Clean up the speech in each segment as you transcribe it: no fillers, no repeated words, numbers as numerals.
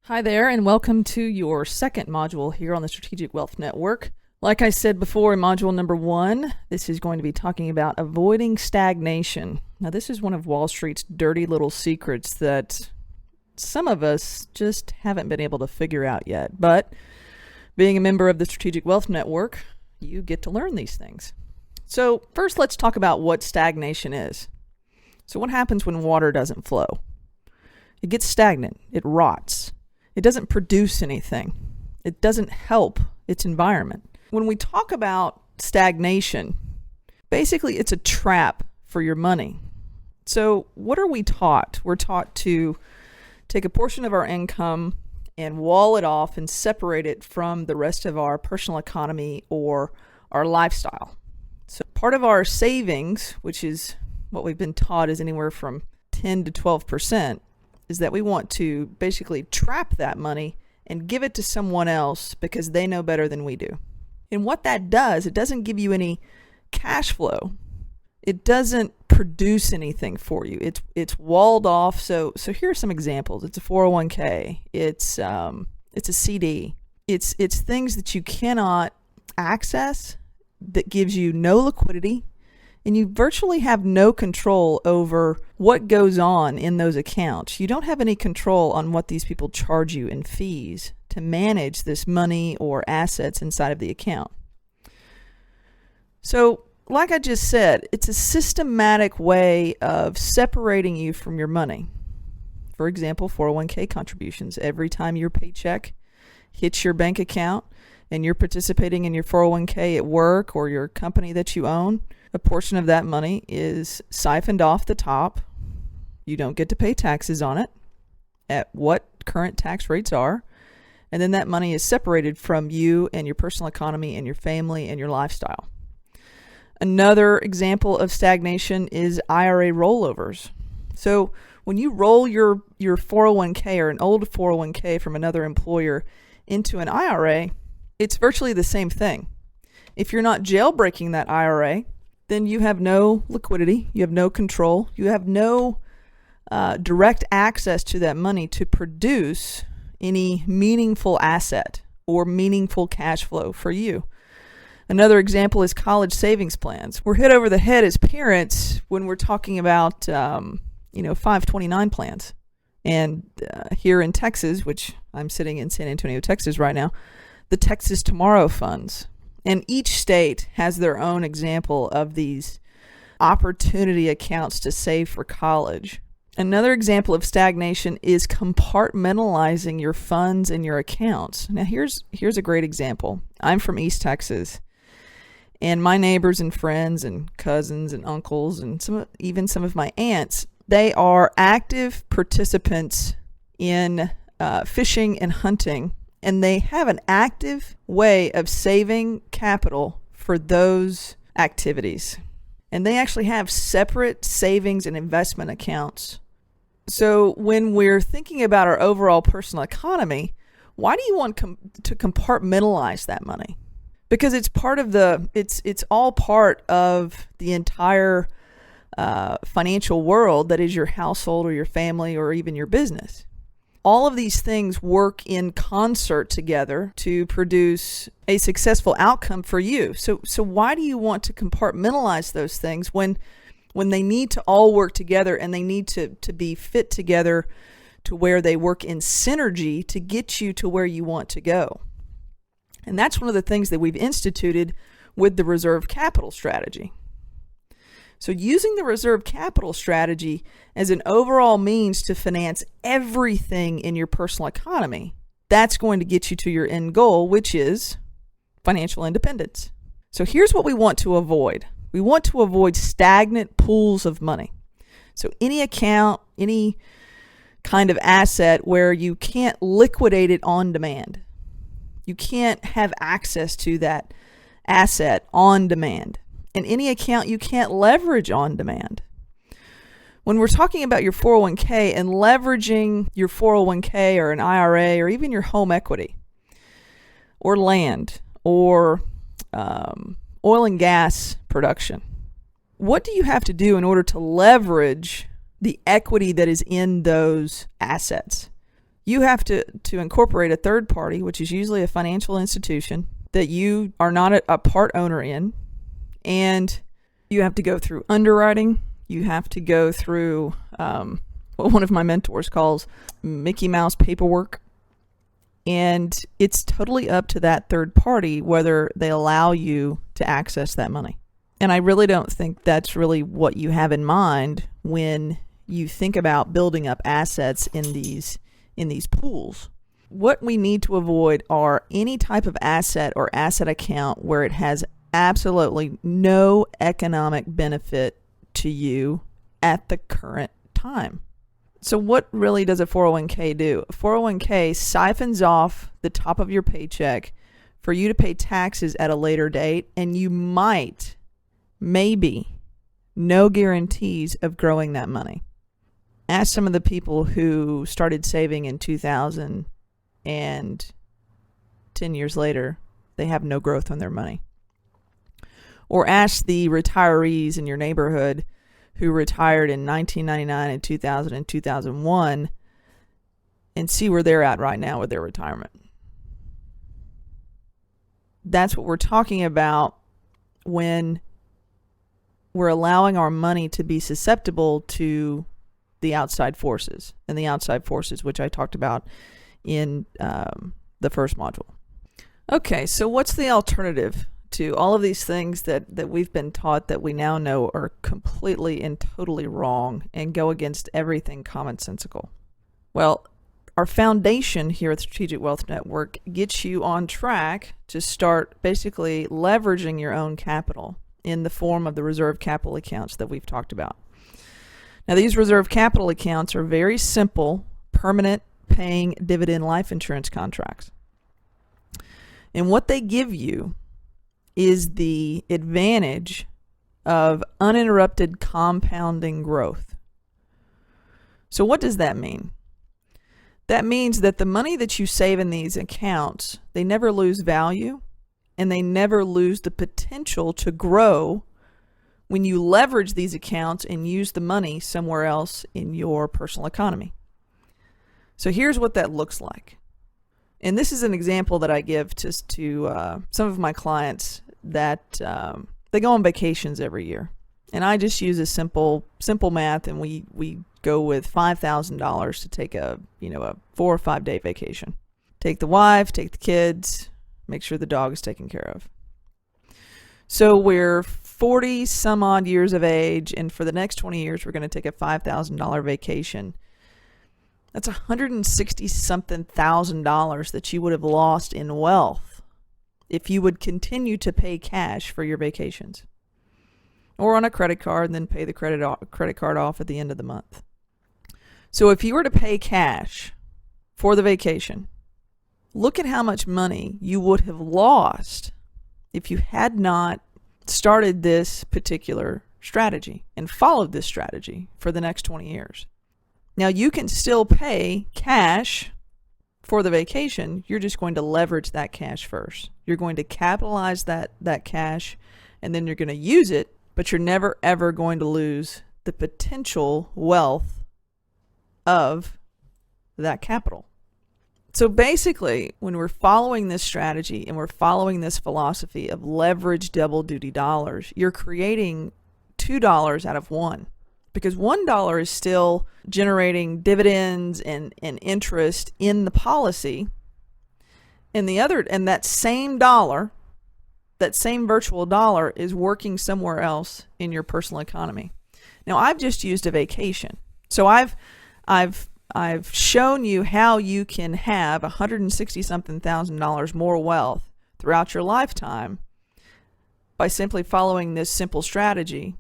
Hi there, and welcome to your second module here on the Strategic Wealth Network. Like I said before in module number 1, this is going to be talking about avoiding stagnation. Now, this is one of Wall Street's dirty little secrets that some of us just haven't been able to figure out yet. But being a member of the Strategic Wealth Network, you get to learn these things. So first, let's talk about what stagnation is. So what happens when water doesn't flow? It gets stagnant. It rots. It doesn't produce anything. It doesn't help its environment. When we talk about stagnation, basically it's a trap for your money. So what are we taught? We're taught to take a portion of our income and wall it off and separate it from the rest of our personal economy or our lifestyle. So part of our savings, which is what we've been taught is anywhere from 10 to 12%, is that we want to basically trap that money and give it to someone else because they know better than we do. And what that does, it doesn't give you any cash flow. It doesn't produce anything for you. It's walled off. So here are some examples. It's a 401k. It's a CD. It's things that you cannot access, that gives you no liquidity, and you virtually have no control over what goes on in those accounts. You don't have any control on what these people charge you in fees to manage this money or assets inside of the account. So, like I just said, it's a systematic way of separating you from your money. For example, 401k contributions. Every time your paycheck hits your bank account and you're participating in your 401k at work or your company that you own, a portion of that money is siphoned off the top. You don't get to pay taxes on it at what current tax rates are. And then that money is separated from you and your personal economy and your family and your lifestyle. Another example of stagnation is IRA rollovers. So when you roll your 401k or an old 401k from another employer into an IRA, it's virtually the same thing. If you're not jailbreaking that IRA, then you have no liquidity, you have no control, you have no direct access to that money to produce any meaningful asset or meaningful cash flow for you. Another example is college savings plans. We're hit over the head as parents when we're talking about 529 plans. And here in Texas, which I'm sitting in San Antonio, Texas right now, the Texas Tomorrow funds. And each state has their own example of these opportunity accounts to save for college. Another example of stagnation is compartmentalizing your funds and your accounts. Now here's a great example. I'm from East Texas, and my neighbors and friends and cousins and uncles and even some of my aunts, they are active participants in fishing and hunting. And they have an active way of saving capital for those activities. And they actually have separate savings and investment accounts. So when we're thinking about our overall personal economy, why do you want to compartmentalize that money? Because it's all part of the entire financial world that is your household or your family or even your business. All of these things work in concert together to produce a successful outcome for you. So why do you want to compartmentalize those things when they need to all work together and they need to be fit together to where they work in synergy to get you to where you want to go? And that's one of the things that we've instituted with the reserve capital strategy. So using the reserve capital strategy as an overall means to finance everything in your personal economy, that's going to get you to your end goal, which is financial independence. So here's what we want to avoid. We want to avoid stagnant pools of money. So any account, any kind of asset where you can't liquidate it on demand. You can't have access to that asset on demand. And any account you can't leverage on demand. When we're talking about your 401k and leveraging your 401k or an IRA or even your home equity or land or oil and gas production, what do you have to do in order to leverage the equity that is in those assets? you have to incorporate a third party, which is usually a financial institution that you are not a part owner in, and you have to go through underwriting. You have to go through what one of my mentors calls Mickey Mouse paperwork. And it's totally up to that third party whether they allow you to access that money. And I really don't think that's really what you have in mind when you think about building up assets in these pools. What we need to avoid are any type of asset or asset account where it has absolutely no economic benefit to you at the current time. So what really does a 401k do? A 401k siphons off the top of your paycheck for you to pay taxes at a later date, and you maybe, no guarantees of growing that money. Ask some of the people who started saving in 2000 and 10 years later, they have no growth on their money. Or ask the retirees in your neighborhood who retired in 1999 and 2000 and 2001 and see where they're at right now with their retirement. That's what we're talking about when we're allowing our money to be susceptible to the outside forces, and the outside forces which I talked about in the first module. Okay, so what's the alternative to all of these things that we've been taught that we now know are completely and totally wrong and go against everything commonsensical? Well, our foundation here at the Strategic Wealth Network gets you on track to start basically leveraging your own capital in the form of the reserve capital accounts that we've talked about. Now, these reserve capital accounts are very simple, permanent paying dividend life insurance contracts. And what they give you is the advantage of uninterrupted compounding growth. So what does that mean? That means that the money that you save in these accounts, they never lose value, and they never lose the potential to grow when you leverage these accounts and use the money somewhere else in your personal economy. So here's what that looks like. And this is an example that I give to some of my clients that they go on vacations every year. And I just use a simple math, and we go with $5,000 to take a 4 or 5 day vacation. Take the wife, take the kids, make sure the dog is taken care of. So we're 40 some odd years of age, and for the next 20 years, we're going to take a $5,000 vacation. That's $160 something thousand that you would have lost in wealth if you would continue to pay cash for your vacations, or on a credit card and then pay the credit card off at the end of the month. So if you were to pay cash for the vacation, look at how much money you would have lost if you had not started this particular strategy and followed this strategy for the next 20 years. Now, you can still pay cash for the vacation. You're just going to leverage that cash first. You're going to capitalize that cash, and then you're going to use it, but you're never, ever going to lose the potential wealth of that capital. So basically, when we're following this strategy and we're following this philosophy of leverage double duty dollars, you're creating $2 out of one. Because $1 is still generating dividends and interest in the policy, and that same dollar, that same virtual dollar, is working somewhere else in your personal economy. Now, I've just used a vacation, so I've shown you how you can have $160 something thousand more wealth throughout your lifetime by simply following this simple strategy.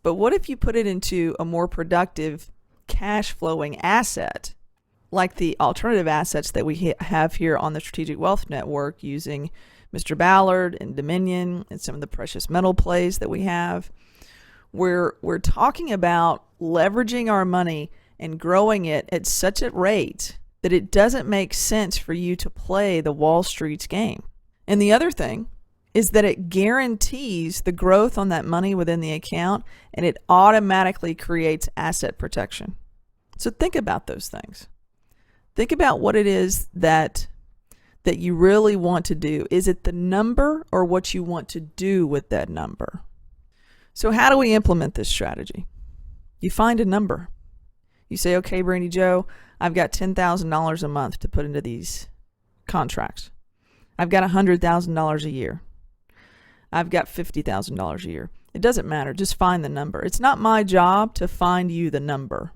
But what if you put it into a more productive cash flowing asset, like the alternative assets that we have here on the Strategic Wealth Network, using Mr. Ballard and Dominion and some of the precious metal plays that we have? We're talking about leveraging our money and growing it at such a rate that it doesn't make sense for you to play the Wall Street's game. And the other thing is that it guarantees the growth on that money within the account, and it automatically creates asset protection. So think about those things. Think about what it is that you really want to do. Is it the number or what you want to do with that number? So how do we implement this strategy? You find a number. You say, okay, Brandy Joe, I've got $10,000 a month to put into these contracts. I've got $100,000 a year. I've got $50,000 a year. It doesn't matter. Just find the number. It's not my job to find you the number.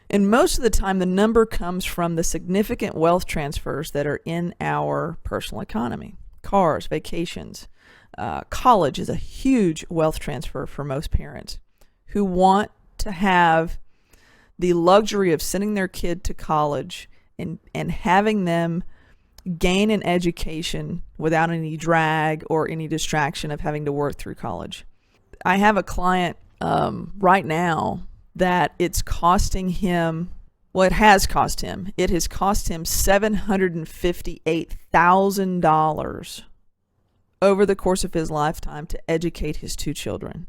And most of the time, the number comes from the significant wealth transfers that are in our personal economy. Cars, vacations, college is a huge wealth transfer for most parents who want to have the luxury of sending their kid to college and having them gain an education without any drag or any distraction of having to work through college. I have a client right now that it's costing him, well, it has cost him $758,000 over the course of his lifetime to educate his 2 children.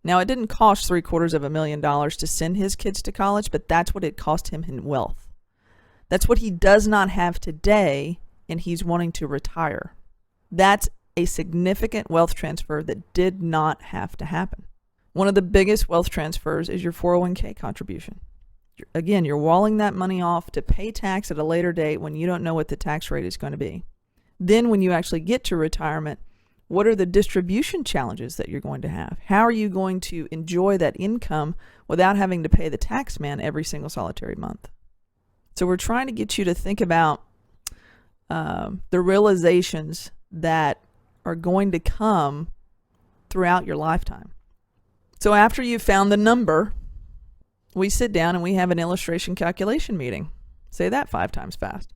Now, it didn't cost $750,000 to send his kids to college, but that's what it cost him in wealth. That's what he does not have today, and he's wanting to retire. That's a significant wealth transfer that did not have to happen. One of the biggest wealth transfers is your 401k contribution. Again, you're walling that money off to pay tax at a later date when you don't know what the tax rate is going to be. Then when you actually get to retirement, what are the distribution challenges that you're going to have? How are you going to enjoy that income without having to pay the tax man every single solitary month? So we're trying to get you to think about the realizations that are going to come throughout your lifetime. So after you've found the number, we sit down and we have an illustration calculation meeting. Say that 5 times fast.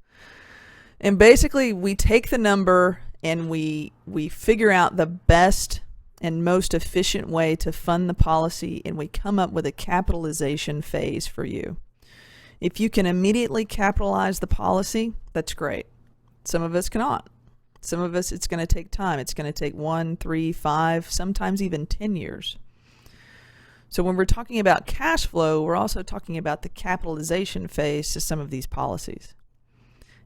And basically we take the number and we figure out the best and most efficient way to fund the policy, and we come up with a capitalization phase for you. If you can immediately capitalize the policy, that's great. Some of us cannot. Some of us, it's going to take time. It's going to take 1, 3, 5, sometimes even 10 years. So when we're talking about cash flow, we're also talking about the capitalization phase to some of these policies.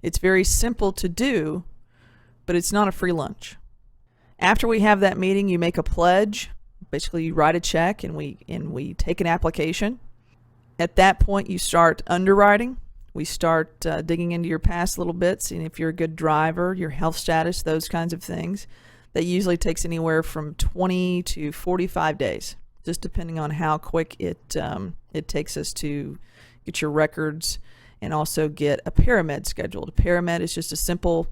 It's very simple to do, but it's not a free lunch. After we have that meeting, you make a pledge. Basically, you write a check and we take an application. At that point, you start underwriting. We start digging into your past a little bit, seeing if you're a good driver, your health status, those kinds of things. That usually takes anywhere from 20 to 45 days, just depending on how quick it takes us to get your records and also get a paramed scheduled. A paramed is just a simple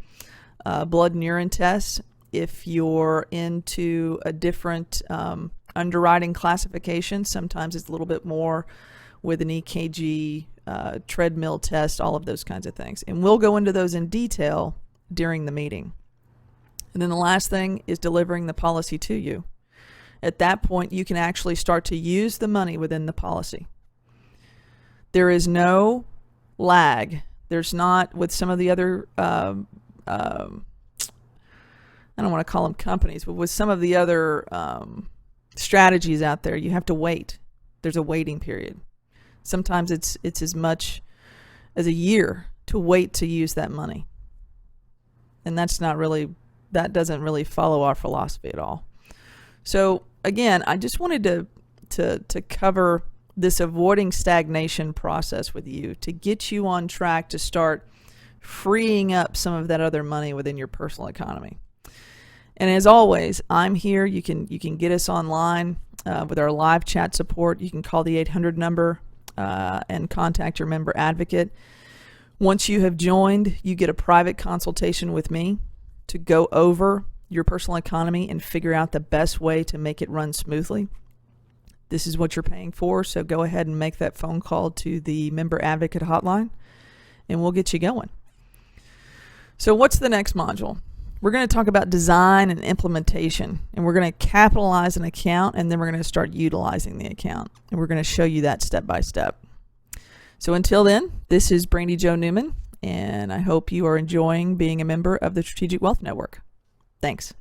blood and urine test. If you're into a different underwriting classification, sometimes it's a little bit more with an EKG, treadmill test, all of those kinds of things. And we'll go into those in detail during the meeting. And then the last thing is delivering the policy to you. At that point, you can actually start to use the money within the policy. There is no lag. There's not with some of the other, I don't want to call them companies, but with some of the other strategies out there, you have to wait. There's a waiting period. Sometimes it's as much as a year to wait to use that money. And that doesn't really follow our philosophy at all. So again, I just wanted to cover this avoiding stagnation process with you to get you on track to start freeing up some of that other money within your personal economy. And as always, I'm here. You can get us online with our live chat support. You can call the 800 number and contact your member advocate. Once you have joined, you get a private consultation with me to go over your personal economy and figure out the best way to make it run smoothly. This is what you're paying for, so go ahead and make that phone call to the member advocate hotline and we'll get you going. So what's the next module? We're going to talk about design and implementation, and we're going to capitalize an account, and then we're going to start utilizing the account, and we're going to show you that step by step. So until then, this is Brandy Jo Newman, and I hope you are enjoying being a member of the Strategic Wealth Network. Thanks.